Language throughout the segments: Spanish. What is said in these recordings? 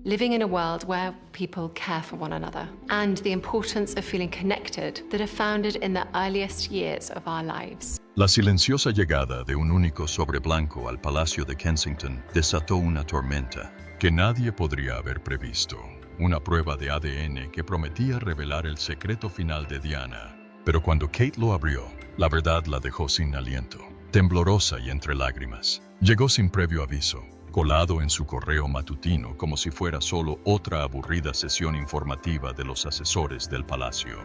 living in a world where people care for one another, and the importance of feeling connected that are founded in the earliest years of our lives. La silenciosa llegada de un único sobre blanco al Palacio de Kensington desató una tormenta que nadie podría haber previsto. Una prueba de ADN que prometía revelar el secreto final de Diana. Pero cuando Kate lo abrió, la verdad la dejó sin aliento, temblorosa y entre lágrimas. Llegó sin previo aviso, colado en su correo matutino como si fuera solo otra aburrida sesión informativa de los asesores del palacio.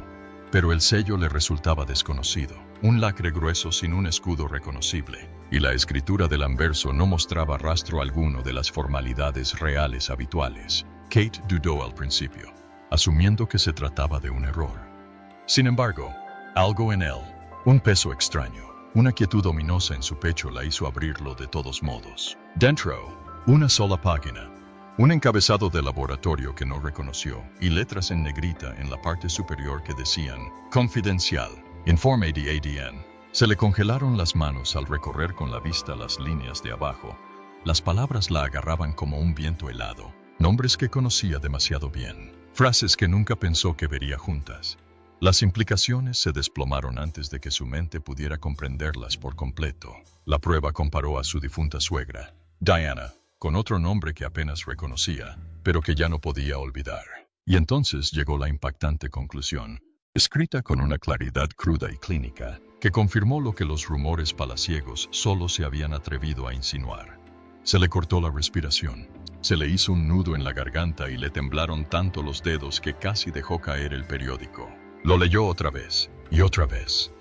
Pero el sello le resultaba desconocido, un lacre grueso sin un escudo reconocible, y la escritura del anverso no mostraba rastro alguno de las formalidades reales habituales. Kate dudó al principio, asumiendo que se trataba de un error. Sin embargo, algo en él, un peso extraño, una quietud ominosa en su pecho la hizo abrirlo de todos modos. Dentro, una sola página, un encabezado de laboratorio que no reconoció y letras en negrita en la parte superior que decían Confidencial, Informe de ADN. Se le congelaron las manos al recorrer con la vista las líneas de abajo. Las palabras la agarraban como un viento helado, nombres que conocía demasiado bien, frases que nunca pensó que vería juntas. Las implicaciones se desplomaron antes de que su mente pudiera comprenderlas por completo. La prueba comparó a su difunta suegra, Diana, con otro nombre que apenas reconocía, pero que ya no podía olvidar. Y entonces llegó la impactante conclusión, escrita con una claridad cruda y clínica, que confirmó lo que los rumores palaciegos solo se habían atrevido a insinuar. Se le cortó la respiración, se le hizo un nudo en la garganta y le temblaron tanto los dedos que casi dejó caer el periódico. Lo leyó otra vez, y otra vez.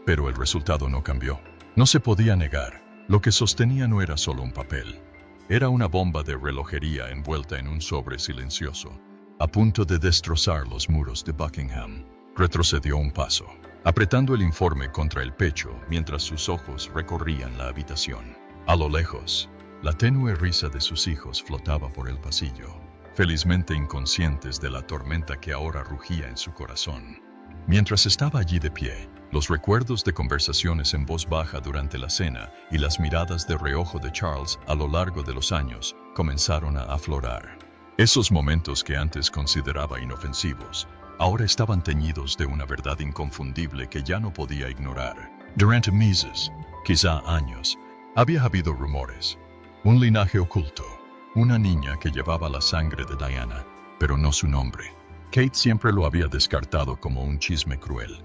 Pero el resultado no cambió. No se podía negar, lo que sostenía no era solo un papel. Era una bomba de relojería envuelta en un sobre silencioso, a punto de destrozar los muros de Buckingham. Retrocedió un paso, apretando el informe contra el pecho mientras sus ojos recorrían la habitación. A lo lejos, la tenue risa de sus hijos flotaba por el pasillo, felizmente inconscientes de la tormenta que ahora rugía en su corazón. Mientras estaba allí de pie, los recuerdos de conversaciones en voz baja durante la cena y las miradas de reojo de Charles a lo largo de los años comenzaron a aflorar. Esos momentos que antes consideraba inofensivos, ahora estaban teñidos de una verdad inconfundible que ya no podía ignorar. Durante meses, quizá años, había habido rumores. Un linaje oculto, una niña que llevaba la sangre de Diana, pero no su nombre. Kate siempre lo había descartado como un chisme cruel.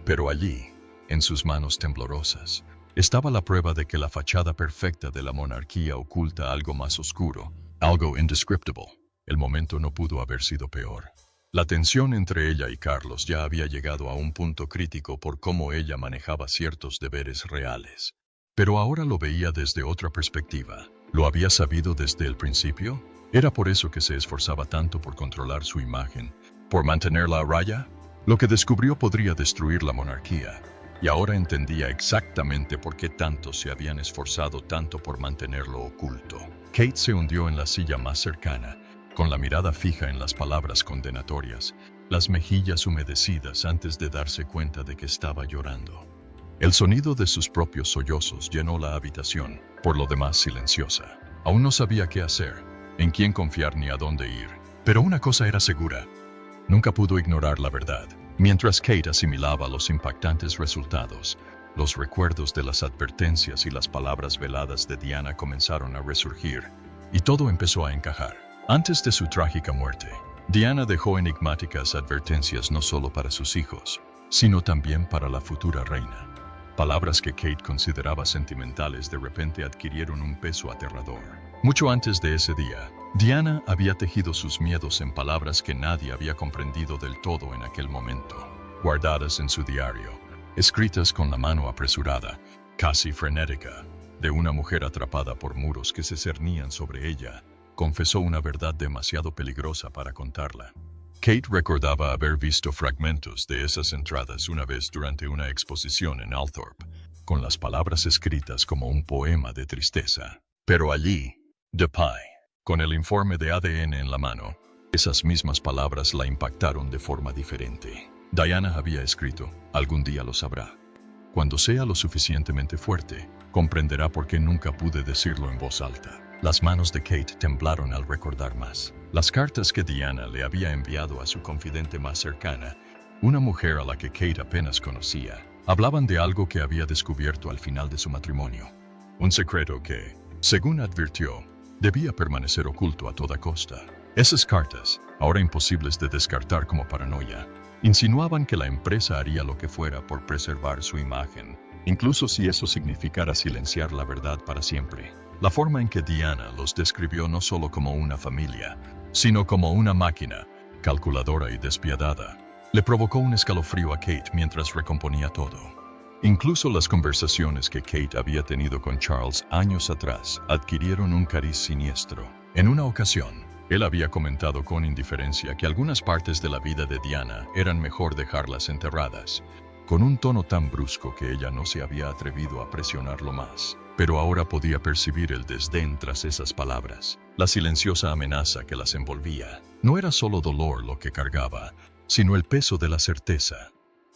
Pero allí, en sus manos temblorosas, estaba la prueba de que la fachada perfecta de la monarquía oculta algo más oscuro, algo indescriptible. El momento no pudo haber sido peor. La tensión entre ella y Carlos ya había llegado a un punto crítico por cómo ella manejaba ciertos deberes reales. Pero ahora lo veía desde otra perspectiva. ¿Lo había sabido desde el principio? ¿Era por eso que se esforzaba tanto por controlar su imagen, por mantenerla a raya? Lo que descubrió podría destruir la monarquía, y ahora entendía exactamente por qué tantos se habían esforzado tanto por mantenerlo oculto. Kate se hundió en la silla más cercana, con la mirada fija en las palabras condenatorias, las mejillas humedecidas antes de darse cuenta de que estaba llorando. El sonido de sus propios sollozos llenó la habitación, por lo demás silenciosa. Aún no sabía qué hacer, en quién confiar ni a dónde ir. Pero una cosa era segura. Nunca pudo ignorar la verdad. Mientras Kate asimilaba los impactantes resultados, los recuerdos de las advertencias y las palabras veladas de Diana comenzaron a resurgir, y todo empezó a encajar. Antes de su trágica muerte, Diana dejó enigmáticas advertencias no solo para sus hijos, sino también para la futura reina. Palabras que Kate consideraba sentimentales de repente adquirieron un peso aterrador. Mucho antes de ese día, Diana había tejido sus miedos en palabras que nadie había comprendido del todo en aquel momento, guardadas en su diario, escritas con la mano apresurada, casi frenética, de una mujer atrapada por muros que se cernían sobre ella. Confesó una verdad demasiado peligrosa para contarla. Kate recordaba haber visto fragmentos de esas entradas una vez durante una exposición en Althorpe, con las palabras escritas como un poema de tristeza. Pero allí, de pie, con el informe de ADN en la mano, esas mismas palabras la impactaron de forma diferente. Diana había escrito, algún día lo sabrá. Cuando sea lo suficientemente fuerte, comprenderá por qué nunca pude decirlo en voz alta. Las manos de Kate temblaron al recordar más. Las cartas que Diana le había enviado a su confidente más cercana, una mujer a la que Kate apenas conocía, hablaban de algo que había descubierto al final de su matrimonio. Un secreto que, según advirtió, debía permanecer oculto a toda costa. Esas cartas, ahora imposibles de descartar como paranoia, insinuaban que la empresa haría lo que fuera por preservar su imagen, incluso si eso significara silenciar la verdad para siempre. La forma en que Diana los describió no solo como una familia, sino como una máquina, calculadora y despiadada, le provocó un escalofrío a Kate mientras recomponía todo. Incluso las conversaciones que Kate había tenido con Charles años atrás adquirieron un cariz siniestro. En una ocasión, él había comentado con indiferencia que algunas partes de la vida de Diana eran mejor dejarlas enterradas, con un tono tan brusco que ella no se había atrevido a presionarlo más. Pero ahora podía percibir el desdén tras esas palabras. La silenciosa amenaza que las envolvía. No era solo dolor lo que cargaba, sino el peso de la certeza.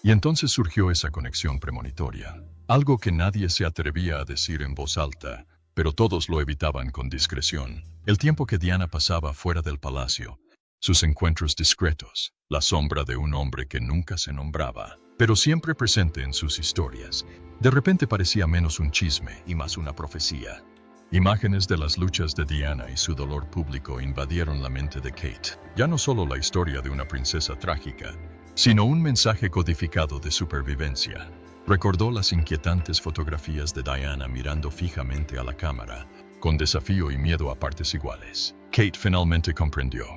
Y entonces surgió esa conexión premonitoria. Algo que nadie se atrevía a decir en voz alta, pero todos lo evitaban con discreción. El tiempo que Diana pasaba fuera del palacio, sus encuentros discretos, la sombra de un hombre que nunca se nombraba, pero siempre presente en sus historias, de repente parecía menos un chisme y más una profecía. Imágenes de las luchas de Diana y su dolor público invadieron la mente de Kate. Ya no solo la historia de una princesa trágica, sino un mensaje codificado de supervivencia. Recordó las inquietantes fotografías de Diana mirando fijamente a la cámara, con desafío y miedo a partes iguales. Kate finalmente comprendió.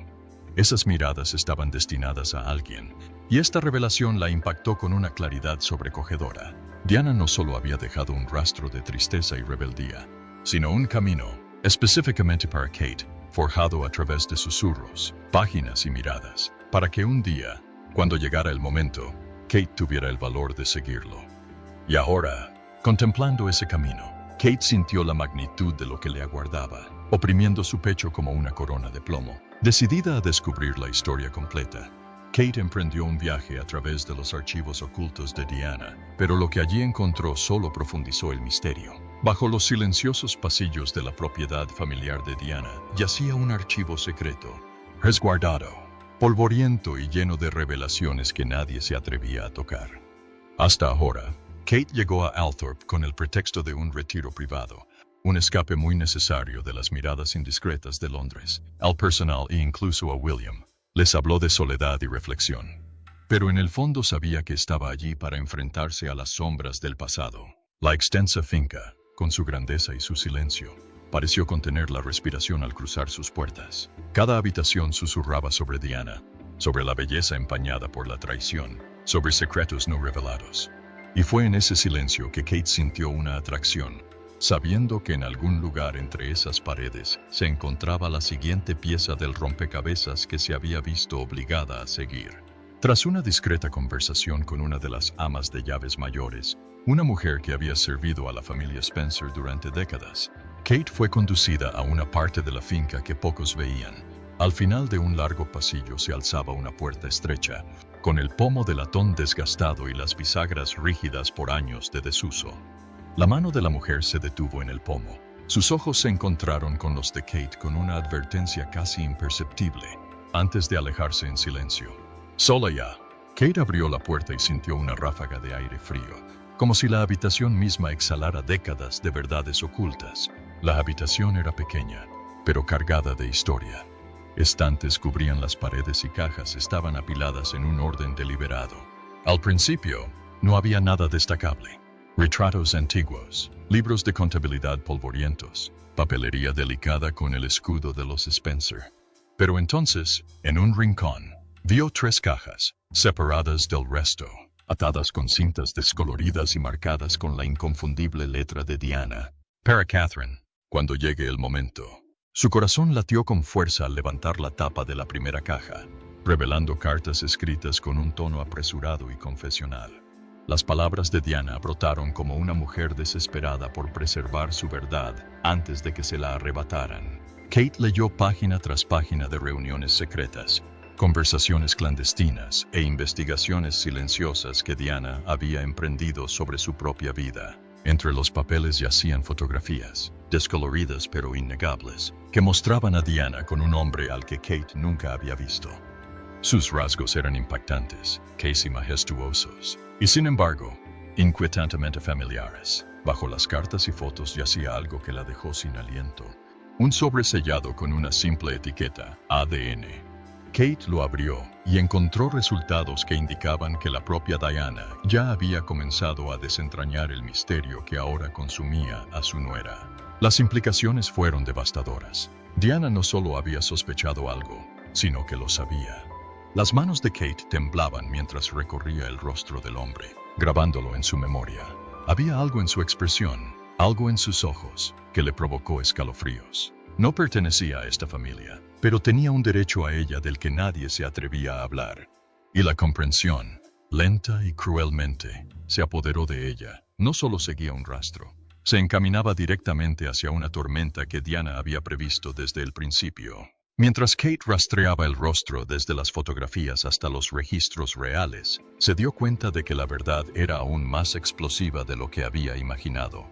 Esas miradas estaban destinadas a alguien, y esta revelación la impactó con una claridad sobrecogedora. Diana no solo había dejado un rastro de tristeza y rebeldía, sino un camino, específicamente para Kate, forjado a través de susurros, páginas y miradas, para que un día, cuando llegara el momento, Kate tuviera el valor de seguirlo. Y ahora, contemplando ese camino, Kate sintió la magnitud de lo que le aguardaba, oprimiendo su pecho como una corona de plomo. Decidida a descubrir la historia completa, Kate emprendió un viaje a través de los archivos ocultos de Diana, pero lo que allí encontró solo profundizó el misterio. Bajo los silenciosos pasillos de la propiedad familiar de Diana yacía un archivo secreto, resguardado, polvoriento y lleno de revelaciones que nadie se atrevía a tocar. Hasta ahora, Kate llegó a Althorpe con el pretexto de un retiro privado, un escape muy necesario de las miradas indiscretas de Londres. Al personal e incluso a William les habló de soledad y reflexión. Pero en el fondo sabía que estaba allí para enfrentarse a las sombras del pasado. La extensa finca, con su grandeza y su silencio, pareció contener la respiración al cruzar sus puertas. Cada habitación susurraba sobre Diana, sobre la belleza empañada por la traición, sobre secretos no revelados. Y fue en ese silencio que Kate sintió una atracción, sabiendo que en algún lugar entre esas paredes se encontraba la siguiente pieza del rompecabezas que se había visto obligada a seguir. Tras una discreta conversación con una de las amas de llaves mayores, una mujer que había servido a la familia Spencer durante décadas, Kate fue conducida a una parte de la finca que pocos veían. Al final de un largo pasillo se alzaba una puerta estrecha, con el pomo de latón desgastado y las bisagras rígidas por años de desuso. La mano de la mujer se detuvo en el pomo. Sus ojos se encontraron con los de Kate con una advertencia casi imperceptible, antes de alejarse en silencio. Sola ya. Kate abrió la puerta y sintió una ráfaga de aire frío, como si la habitación misma exhalara décadas de verdades ocultas. La habitación era pequeña, pero cargada de historia. Estantes cubrían las paredes y cajas estaban apiladas en un orden deliberado. Al principio, no había nada destacable. Retratos antiguos, libros de contabilidad polvorientos, papelería delicada con el escudo de los Spencer. Pero entonces, en un rincón, vio 3 cajas, separadas del resto, atadas con cintas descoloridas y marcadas con la inconfundible letra de Diana. Para Catherine, cuando llegue el momento. Su corazón latió con fuerza al levantar la tapa de la primera caja, revelando cartas escritas con un tono apresurado y confesional. Las palabras de Diana brotaron como una mujer desesperada por preservar su verdad antes de que se la arrebataran. Kate leyó página tras página de reuniones secretas, conversaciones clandestinas e investigaciones silenciosas que Diana había emprendido sobre su propia vida. Entre los papeles yacían fotografías, descoloridas pero innegables, que mostraban a Diana con un hombre al que Kate nunca había visto. Sus rasgos eran impactantes, casi majestuosos, y sin embargo, inquietantemente familiares. Bajo las cartas y fotos yacía algo que la dejó sin aliento. Un sobre sellado con una simple etiqueta, ADN. Kate lo abrió y encontró resultados que indicaban que la propia Diana ya había comenzado a desentrañar el misterio que ahora consumía a su nuera. Las implicaciones fueron devastadoras. Diana no solo había sospechado algo, sino que lo sabía. Las manos de Kate temblaban mientras recorría el rostro del hombre, grabándolo en su memoria. Había algo en su expresión, algo en sus ojos, que le provocó escalofríos. No pertenecía a esta familia, pero tenía un derecho a ella del que nadie se atrevía a hablar. Y la comprensión, lenta y cruelmente, se apoderó de ella. No solo seguía un rastro, se encaminaba directamente hacia una tormenta que Diana había previsto desde el principio. Mientras Kate rastreaba el rostro desde las fotografías hasta los registros reales, se dio cuenta de que la verdad era aún más explosiva de lo que había imaginado.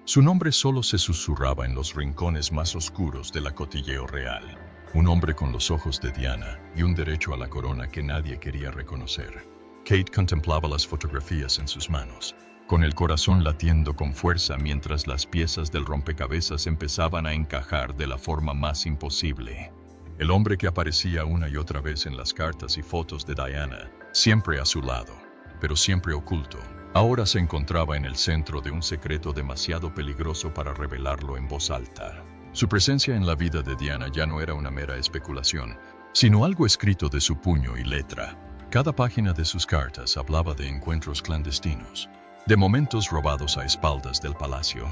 Su nombre solo se susurraba en los rincones más oscuros del acotilleo real. Un hombre con los ojos de Diana y un derecho a la corona que nadie quería reconocer. Kate contemplaba las fotografías en sus manos, con el corazón latiendo con fuerza mientras las piezas del rompecabezas empezaban a encajar de la forma más imposible. El hombre que aparecía una y otra vez en las cartas y fotos de Diana, siempre a su lado, pero siempre oculto, ahora se encontraba en el centro de un secreto demasiado peligroso para revelarlo en voz alta. Su presencia en la vida de Diana ya no era una mera especulación, sino algo escrito de su puño y letra. Cada página de sus cartas hablaba de encuentros clandestinos, de momentos robados a espaldas del palacio.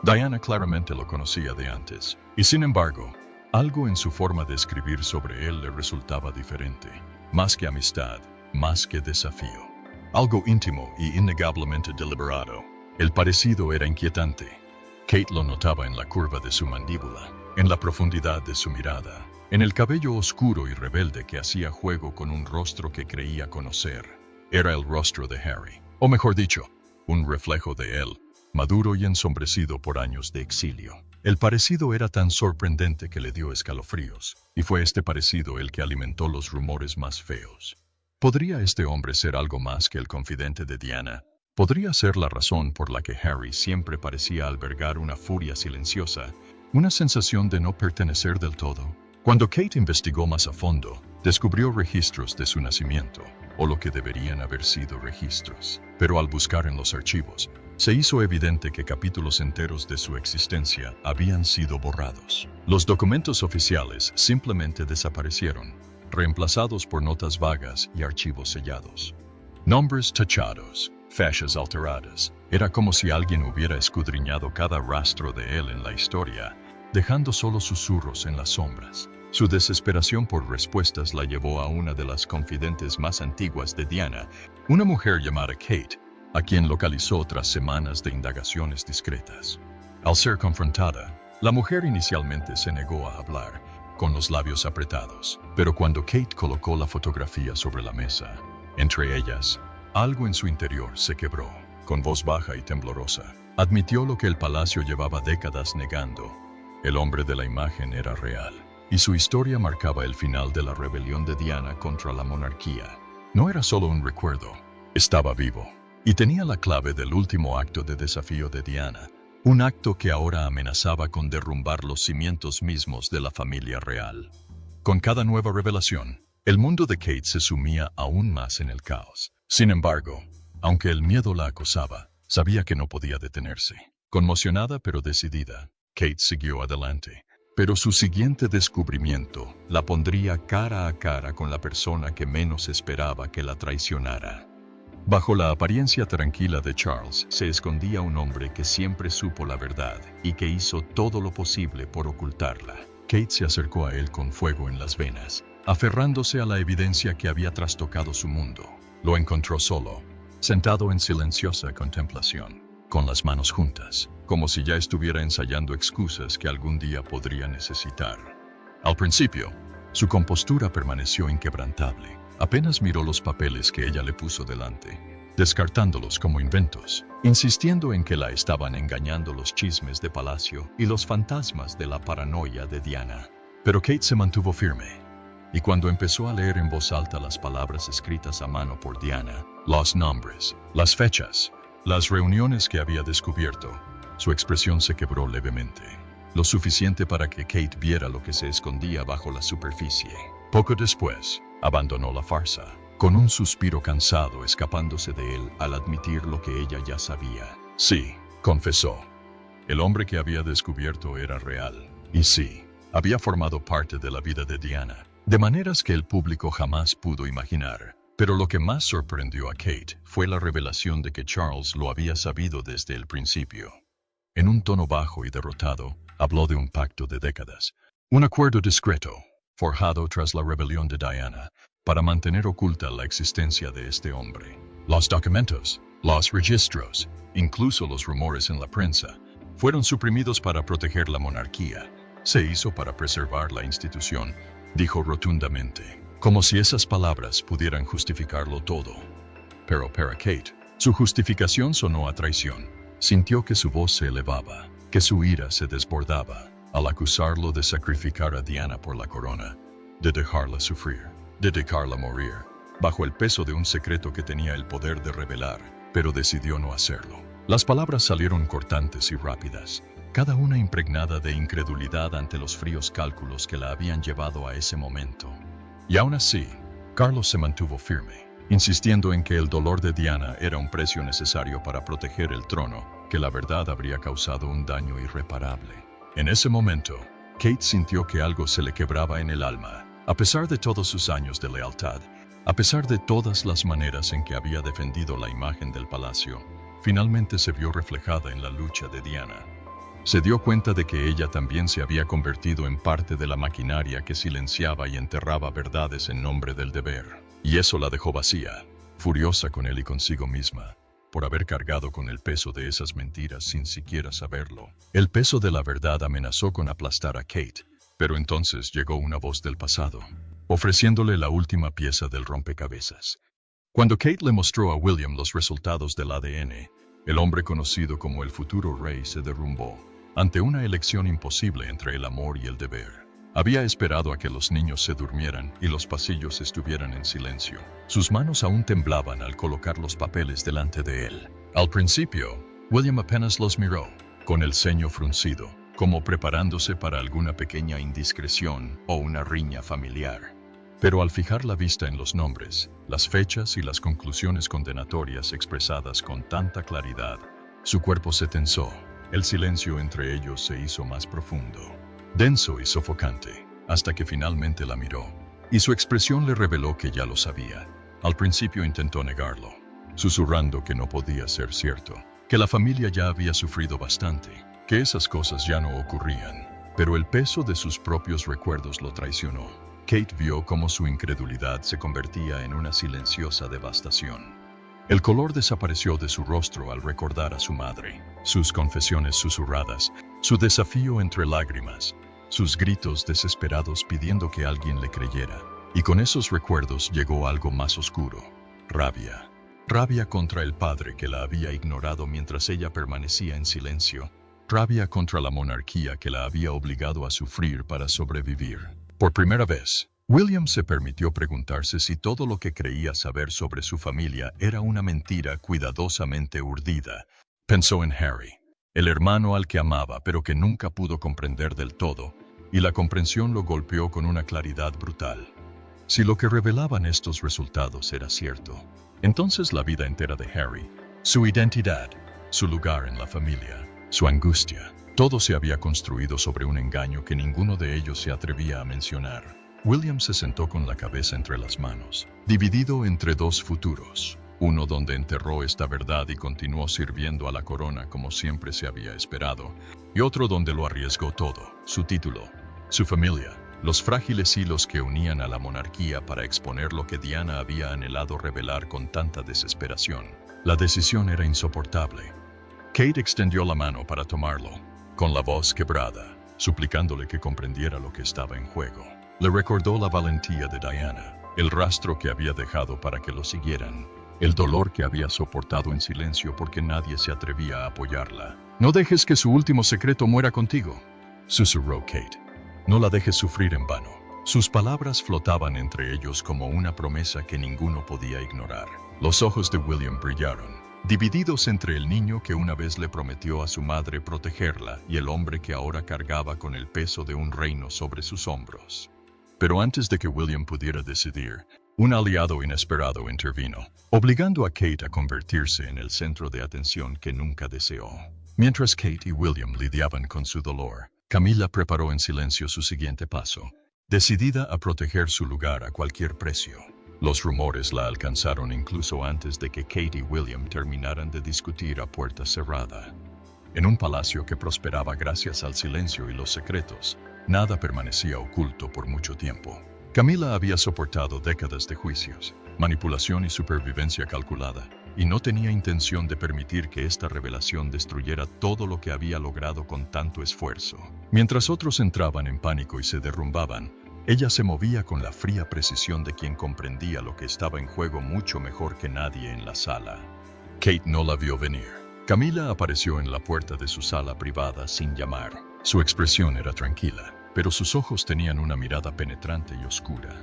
Diana claramente lo conocía de antes, y sin embargo, algo en su forma de escribir sobre él le resultaba diferente. Más que amistad, más que desafío. Algo íntimo y innegablemente deliberado. El parecido era inquietante. Kate lo notaba en la curva de su mandíbula, en la profundidad de su mirada, en el cabello oscuro y rebelde que hacía juego con un rostro que creía conocer. Era el rostro de Harry, o mejor dicho, un reflejo de él, maduro y ensombrecido por años de exilio. El parecido era tan sorprendente que le dio escalofríos, y fue este parecido el que alimentó los rumores más feos. ¿Podría este hombre ser algo más que el confidente de Diana? ¿Podría ser la razón por la que Harry siempre parecía albergar una furia silenciosa, una sensación de no pertenecer del todo? Cuando Kate investigó más a fondo, descubrió registros de su nacimiento, o lo que deberían haber sido registros. Pero al buscar en los archivos, se hizo evidente que capítulos enteros de su existencia habían sido borrados. Los documentos oficiales simplemente desaparecieron, reemplazados por notas vagas y archivos sellados. Nombres tachados, fechas alteradas. Era como si alguien hubiera escudriñado cada rastro de él en la historia, dejando solo susurros en las sombras. Su desesperación por respuestas la llevó a una de las confidentes más antiguas de Diana, una mujer llamada Kate, a quien localizó tras semanas de indagaciones discretas. Al ser confrontada, la mujer inicialmente se negó a hablar, con los labios apretados, pero cuando Kate colocó la fotografía sobre la mesa, entre ellas, algo en su interior se quebró. Con voz baja y temblorosa, admitió lo que el palacio llevaba décadas negando. El hombre de la imagen era real, y su historia marcaba el final de la rebelión de Diana contra la monarquía. No era solo un recuerdo, estaba vivo, y tenía la clave del último acto de desafío de Diana, un acto que ahora amenazaba con derrumbar los cimientos mismos de la familia real. Con cada nueva revelación, el mundo de Kate se sumía aún más en el caos. Sin embargo, aunque el miedo la acosaba, sabía que no podía detenerse. Conmocionada pero decidida, Kate siguió adelante. Pero su siguiente descubrimiento la pondría cara a cara con la persona que menos esperaba que la traicionara. Bajo la apariencia tranquila de Charles se escondía un hombre que siempre supo la verdad y que hizo todo lo posible por ocultarla. Kate se acercó a él con fuego en las venas, aferrándose a la evidencia que había trastocado su mundo. Lo encontró solo, sentado en silenciosa contemplación, con las manos juntas, como si ya estuviera ensayando excusas que algún día podría necesitar. Al principio, su compostura permaneció inquebrantable. Apenas miró los papeles que ella le puso delante. descartándolos como inventos, insistiendo en que la estaban engañando los chismes de palacio y los fantasmas de la paranoia de Diana. Pero Kate se mantuvo firme, y cuando empezó a leer en voz alta las palabras escritas a mano por Diana, los nombres, las fechas, las reuniones que había descubierto, su expresión se quebró levemente, lo suficiente para que Kate viera lo que se escondía bajo la superficie. Poco después, abandonó la farsa, con un suspiro cansado escapándose de él al admitir lo que ella ya sabía. Sí, confesó. El hombre que había descubierto era real. Y sí, había formado parte de la vida de Diana, de maneras que el público jamás pudo imaginar. Pero lo que más sorprendió a Kate fue la revelación de que Charles lo había sabido desde el principio. En un tono bajo y derrotado, habló de un pacto de décadas, un acuerdo discreto, forjado tras la rebelión de Diana, para mantener oculta la existencia de este hombre. Los documentos, los registros, incluso los rumores en la prensa, fueron suprimidos para proteger la monarquía. Se hizo para preservar la institución, dijo rotundamente, como si esas palabras pudieran justificarlo todo. Pero para Kate, su justificación sonó a traición. Sintió que su voz se elevaba, que su ira se desbordaba, al acusarlo de sacrificar a Diana por la corona, de dejarla sufrir, de dejarla morir, bajo el peso de un secreto que tenía el poder de revelar, pero decidió no hacerlo. Las palabras salieron cortantes y rápidas, cada una impregnada de incredulidad ante los fríos cálculos que la habían llevado a ese momento. Y aún así, Carlos se mantuvo firme, insistiendo en que el dolor de Diana era un precio necesario para proteger el trono, que la verdad habría causado un daño irreparable. En ese momento, Kate sintió que algo se le quebraba en el alma. A pesar de todos sus años de lealtad, a pesar de todas las maneras en que había defendido la imagen del palacio, finalmente se vio reflejada en la lucha de Diana. Se dio cuenta de que ella también se había convertido en parte de la maquinaria que silenciaba y enterraba verdades en nombre del deber. Y eso la dejó vacía, furiosa con él y consigo misma, por haber cargado con el peso de esas mentiras sin siquiera saberlo. El peso de la verdad amenazó con aplastar a Kate, pero entonces llegó una voz del pasado, ofreciéndole la última pieza del rompecabezas. Cuando Kate le mostró a William los resultados del ADN, el hombre conocido como el futuro rey se derrumbó, ante una elección imposible entre el amor y el deber. Había esperado a que los niños se durmieran y los pasillos estuvieran en silencio. Sus manos aún temblaban al colocar los papeles delante de él. Al principio, William apenas los miró, con el ceño fruncido, como preparándose para alguna pequeña indiscreción o una riña familiar. Pero al fijar la vista en los nombres, las fechas y las conclusiones condenatorias expresadas con tanta claridad, su cuerpo se tensó. El silencio entre ellos se hizo más profundo, denso y sofocante, hasta que finalmente la miró, y su expresión le reveló que ya lo sabía. Al principio intentó negarlo, susurrando que no podía ser cierto, que la familia ya había sufrido bastante, que esas cosas ya no ocurrían, pero el peso de sus propios recuerdos lo traicionó. Kate vio cómo su incredulidad se convertía en una silenciosa devastación. El color desapareció de su rostro al recordar a su madre, sus confesiones susurradas, su desafío entre lágrimas, sus gritos desesperados pidiendo que alguien le creyera. Y con esos recuerdos llegó algo más oscuro, rabia. Rabia contra el padre que la había ignorado mientras ella permanecía en silencio. Rabia contra la monarquía que la había obligado a sufrir para sobrevivir. Por primera vez, William se permitió preguntarse si todo lo que creía saber sobre su familia era una mentira cuidadosamente urdida. Pensó en Harry, el hermano al que amaba pero que nunca pudo comprender del todo, y la comprensión lo golpeó con una claridad brutal. Si lo que revelaban estos resultados era cierto, entonces la vida entera de Harry, su identidad, su lugar en la familia, su angustia, todo se había construido sobre un engaño que ninguno de ellos se atrevía a mencionar. William se sentó con la cabeza entre las manos, dividido entre dos futuros, uno donde enterró esta verdad y continuó sirviendo a la corona como siempre se había esperado, y otro donde lo arriesgó todo, su título, su familia, los frágiles hilos que unían a la monarquía para exponer lo que Diana había anhelado revelar con tanta desesperación. La decisión era insoportable. Kate extendió la mano para tomarlo, con la voz quebrada, suplicándole que comprendiera lo que estaba en juego. Le recordó la valentía de Diana, el rastro que había dejado para que lo siguieran, el dolor que había soportado en silencio porque nadie se atrevía a apoyarla. No dejes que su último secreto muera contigo, susurró Kate. No la dejes sufrir en vano. Sus palabras flotaban entre ellos como una promesa que ninguno podía ignorar. Los ojos de William brillaron, divididos entre el niño que una vez le prometió a su madre protegerla y el hombre que ahora cargaba con el peso de un reino sobre sus hombros. Pero antes de que William pudiera decidir, un aliado inesperado intervino, obligando a Kate a convertirse en el centro de atención que nunca deseó. Mientras Kate y William lidiaban con su dolor, Camilla preparó en silencio su siguiente paso, decidida a proteger su lugar a cualquier precio. Los rumores la alcanzaron incluso antes de que Kate y William terminaran de discutir a puerta cerrada. En un palacio que prosperaba gracias al silencio y los secretos, nada permanecía oculto por mucho tiempo. Camilla había soportado décadas de juicios, manipulación y supervivencia calculada, y no tenía intención de permitir que esta revelación destruyera todo lo que había logrado con tanto esfuerzo. Mientras otros entraban en pánico y se derrumbaban, ella se movía con la fría precisión de quien comprendía lo que estaba en juego mucho mejor que nadie en la sala. Kate no la vio venir. Camilla apareció en la puerta de su sala privada sin llamar. Su expresión era tranquila, pero sus ojos tenían una mirada penetrante y oscura.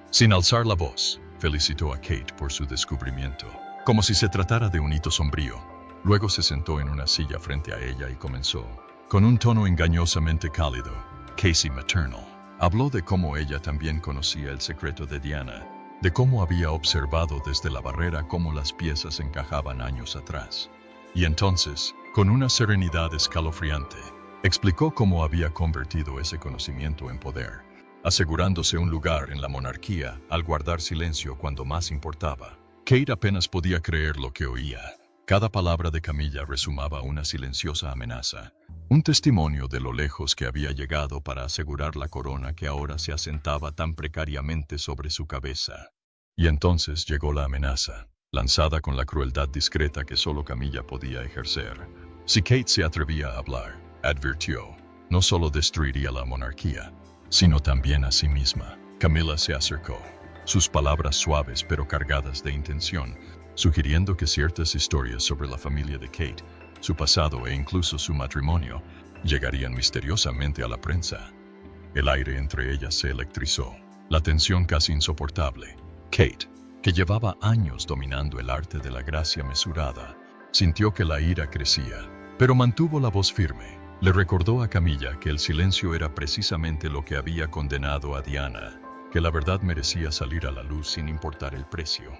Sin alzar la voz, felicitó a Kate por su descubrimiento, como si se tratara de un hito sombrío. Luego se sentó en una silla frente a ella y comenzó, con un tono engañosamente cálido, Casey Maternal. Habló de cómo ella también conocía el secreto de Diana, de cómo había observado desde la barrera cómo las piezas encajaban años atrás. Y entonces, con una serenidad escalofriante, explicó cómo había convertido ese conocimiento en poder, asegurándose un lugar en la monarquía al guardar silencio cuando más importaba. Kate apenas podía creer lo que oía. Cada palabra de Camilla resumaba una silenciosa amenaza, un testimonio de lo lejos que había llegado para asegurar la corona que ahora se asentaba tan precariamente sobre su cabeza. Y entonces llegó la amenaza, lanzada con la crueldad discreta que solo Camilla podía ejercer. Si Kate se atrevía a hablar, advirtió, no solo destruiría la monarquía, sino también a sí misma. Camilla se acercó, sus palabras suaves pero cargadas de intención, sugiriendo que ciertas historias sobre la familia de Kate, su pasado e incluso su matrimonio, llegarían misteriosamente a la prensa. El aire entre ellas se electrizó, la tensión casi insoportable. Kate, que llevaba años dominando el arte de la gracia mesurada, sintió que la ira crecía, pero mantuvo la voz firme. Le recordó a Camilla que el silencio era precisamente lo que había condenado a Diana, que la verdad merecía salir a la luz sin importar el precio.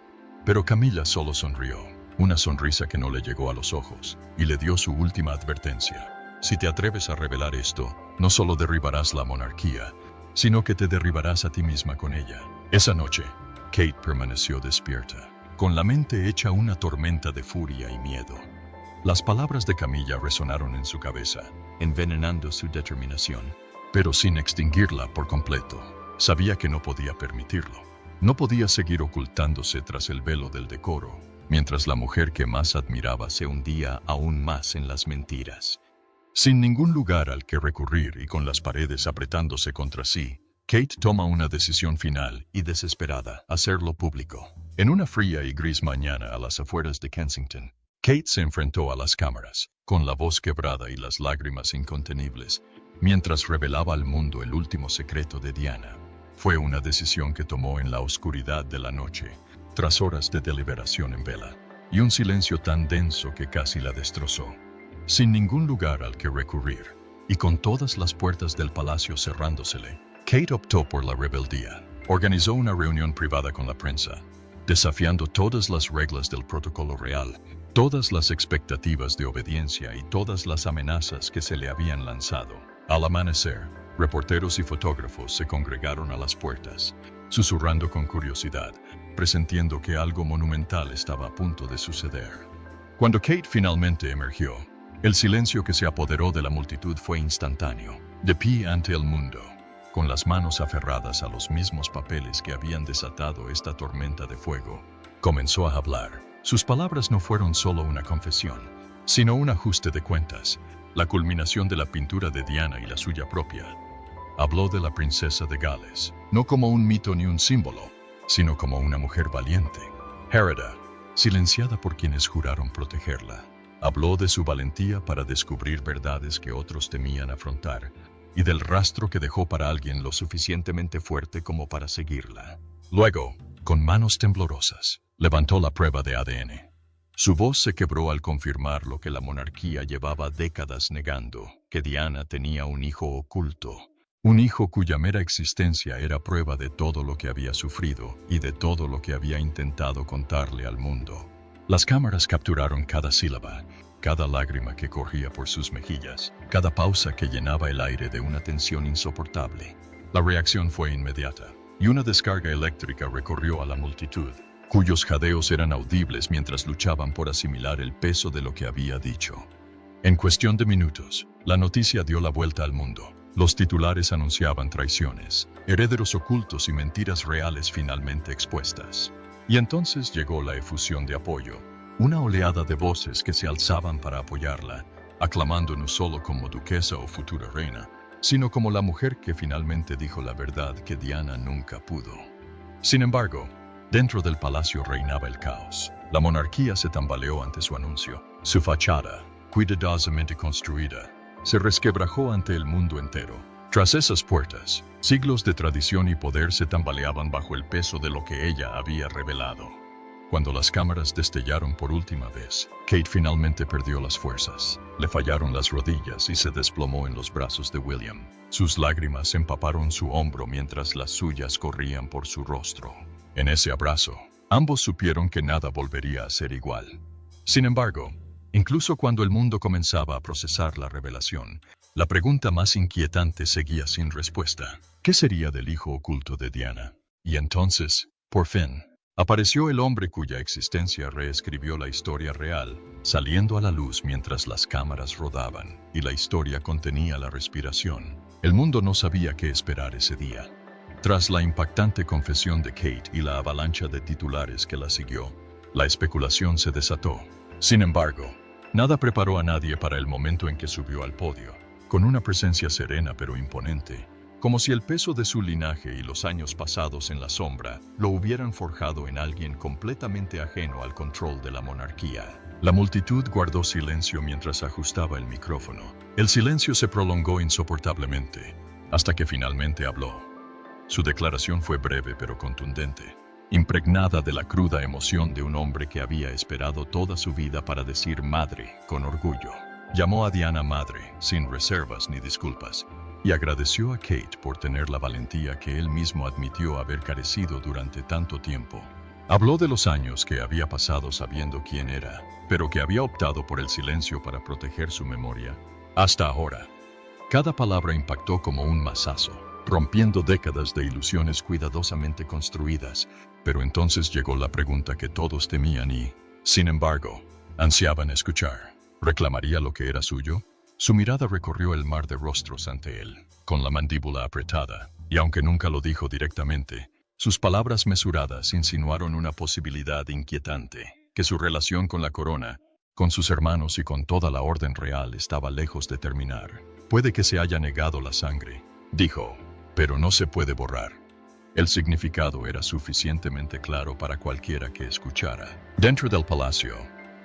Pero Camilla solo sonrió, una sonrisa que no le llegó a los ojos, y le dio su última advertencia. Si te atreves a revelar esto, no solo derribarás la monarquía, sino que te derribarás a ti misma con ella. Esa noche, Kate permaneció despierta, con la mente hecha una tormenta de furia y miedo. Las palabras de Camilla resonaron en su cabeza, envenenando su determinación, pero sin extinguirla por completo. Sabía que no podía permitirlo. No podía seguir ocultándose tras el velo del decoro, mientras la mujer que más admiraba se hundía aún más en las mentiras. Sin ningún lugar al que recurrir y con las paredes apretándose contra sí, Kate toma una decisión final y desesperada, hacerlo público. En una fría y gris mañana a las afueras de Kensington, Kate se enfrentó a las cámaras, con la voz quebrada y las lágrimas incontenibles, mientras revelaba al mundo el último secreto de Diana. Fue una decisión que tomó en la oscuridad de la noche, tras horas de deliberación en vela, y un silencio tan denso que casi la destrozó. Sin ningún lugar al que recurrir, y con todas las puertas del palacio cerrándosele, Kate optó por la rebeldía. Organizó una reunión privada con la prensa, desafiando todas las reglas del protocolo real, todas las expectativas de obediencia y todas las amenazas que se le habían lanzado. Al amanecer, reporteros y fotógrafos se congregaron a las puertas, susurrando con curiosidad, presintiendo que algo monumental estaba a punto de suceder. Cuando Kate finalmente emergió, el silencio que se apoderó de la multitud fue instantáneo. De pie ante el mundo, con las manos aferradas a los mismos papeles que habían desatado esta tormenta de fuego, comenzó a hablar. Sus palabras no fueron solo una confesión, sino un ajuste de cuentas, la culminación de la pintura de Diana y la suya propia. Habló de la princesa de Gales, no como un mito ni un símbolo, sino como una mujer valiente, Hereda, silenciada por quienes juraron protegerla. Habló de su valentía para descubrir verdades que otros temían afrontar, y del rastro que dejó para alguien lo suficientemente fuerte como para seguirla. Luego, con manos temblorosas, levantó la prueba de ADN. Su voz se quebró al confirmar lo que la monarquía llevaba décadas negando, que Diana tenía un hijo oculto. Un hijo cuya mera existencia era prueba de todo lo que había sufrido y de todo lo que había intentado contarle al mundo. Las cámaras capturaron cada sílaba, cada lágrima que corría por sus mejillas, cada pausa que llenaba el aire de una tensión insoportable. La reacción fue inmediata, y una descarga eléctrica recorrió a la multitud, cuyos jadeos eran audibles mientras luchaban por asimilar el peso de lo que había dicho. En cuestión de minutos, la noticia dio la vuelta al mundo. Los titulares anunciaban traiciones, herederos ocultos y mentiras reales finalmente expuestas. Y entonces llegó la efusión de apoyo, una oleada de voces que se alzaban para apoyarla, aclamando no solo como duquesa o futura reina, sino como la mujer que finalmente dijo la verdad que Diana nunca pudo. Sin embargo, dentro del palacio reinaba el caos. La monarquía se tambaleó ante su anuncio. Su fachada, cuidadosamente construida, se resquebrajó ante el mundo entero. Tras esas puertas, siglos de tradición y poder se tambaleaban bajo el peso de lo que ella había revelado. Cuando las cámaras destellaron por última vez, Kate finalmente perdió las fuerzas. Le fallaron las rodillas y se desplomó en los brazos de William. Sus lágrimas empaparon su hombro mientras las suyas corrían por su rostro. En ese abrazo, ambos supieron que nada volvería a ser igual. Sin embargo, incluso cuando el mundo comenzaba a procesar la revelación, la pregunta más inquietante seguía sin respuesta. ¿Qué sería del hijo oculto de Diana? Y entonces, por fin, apareció el hombre cuya existencia reescribió la historia real, saliendo a la luz mientras las cámaras rodaban, y la historia contenía la respiración. El mundo no sabía qué esperar ese día. Tras la impactante confesión de Kate y la avalancha de titulares que la siguió, la especulación se desató. Sin embargo, nada preparó a nadie para el momento en que subió al podio, con una presencia serena pero imponente, como si el peso de su linaje y los años pasados en la sombra lo hubieran forjado en alguien completamente ajeno al control de la monarquía. La multitud guardó silencio mientras ajustaba el micrófono. El silencio se prolongó insoportablemente, hasta que finalmente habló. Su declaración fue breve pero contundente, impregnada de la cruda emoción de un hombre que había esperado toda su vida para decir madre con orgullo. Llamó a Diana madre, sin reservas ni disculpas, y agradeció a Kate por tener la valentía que él mismo admitió haber carecido durante tanto tiempo. Habló de los años que había pasado sabiendo quién era, pero que había optado por el silencio para proteger su memoria. Hasta ahora, cada palabra impactó como un mazazo, rompiendo décadas de ilusiones cuidadosamente construidas, pero entonces llegó la pregunta que todos temían y, sin embargo, ansiaban escuchar. ¿Reclamaría lo que era suyo? Su mirada recorrió el mar de rostros ante él, con la mandíbula apretada, y aunque nunca lo dijo directamente, sus palabras mesuradas insinuaron una posibilidad inquietante, que su relación con la corona, con sus hermanos y con toda la orden real estaba lejos de terminar. Puede que se haya negado la sangre, dijo, pero no se puede borrar. El significado era suficientemente claro para cualquiera que escuchara. Dentro del palacio,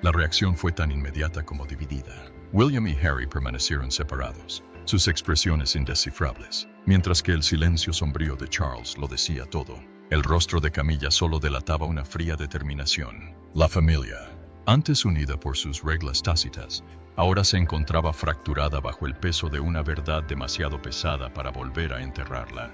la reacción fue tan inmediata como dividida. William y Harry permanecieron separados, sus expresiones indescifrables, mientras que el silencio sombrío de Charles lo decía todo. El rostro de Camilla solo delataba una fría determinación. La familia, antes unida por sus reglas tácitas, ahora se encontraba fracturada bajo el peso de una verdad demasiado pesada para volver a enterrarla.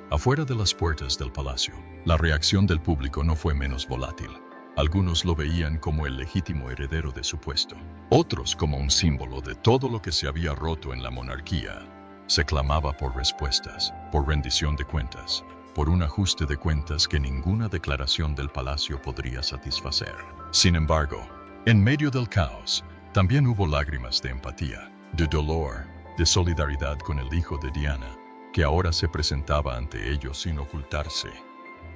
Afuera de las puertas del palacio, la reacción del público no fue menos volátil. Algunos lo veían como el legítimo heredero de su puesto, otros como un símbolo de todo lo que se había roto en la monarquía. Se clamaba por respuestas, por rendición de cuentas, por un ajuste de cuentas que ninguna declaración del palacio podría satisfacer. Sin embargo, en medio del caos, también hubo lágrimas de empatía, de dolor, de solidaridad con el hijo de Diana, que ahora se presentaba ante ellos sin ocultarse.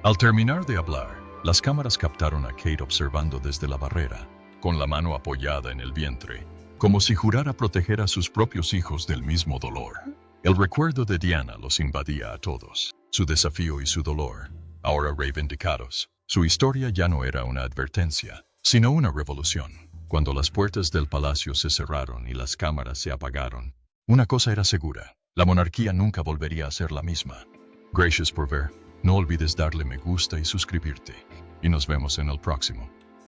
Al terminar de hablar, las cámaras captaron a Kate observando desde la barrera, con la mano apoyada en el vientre, como si jurara proteger a sus propios hijos del mismo dolor. El recuerdo de Diana los invadía a todos, su desafío y su dolor, ahora reivindicados. Su historia ya no era una advertencia, sino una revolución. Cuando las puertas del palacio se cerraron y las cámaras se apagaron, una cosa era segura: la monarquía nunca volvería a ser la misma. Gracias por ver. No olvides darle me gusta y suscribirte. Y nos vemos en el próximo.